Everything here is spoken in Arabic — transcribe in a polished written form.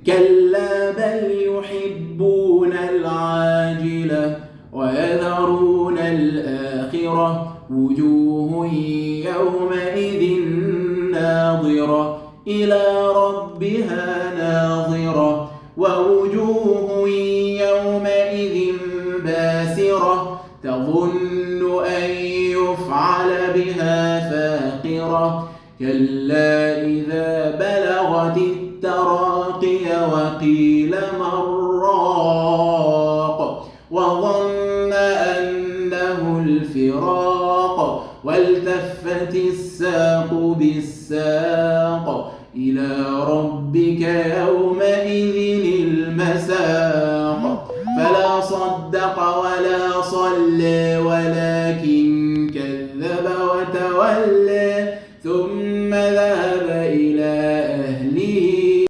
كلا بل يحبون العاجلة ويذرون الآخرة وجوه يومئذ ناظرة إلى ربها ناظرة ووجوه يومئذ باسرة تظن أن يفعل بها فاقرة كلا إذا بلغت التراقي وقيل من راق وظن أنه الفراق والتفت الساق بالساق إلى ربك يوم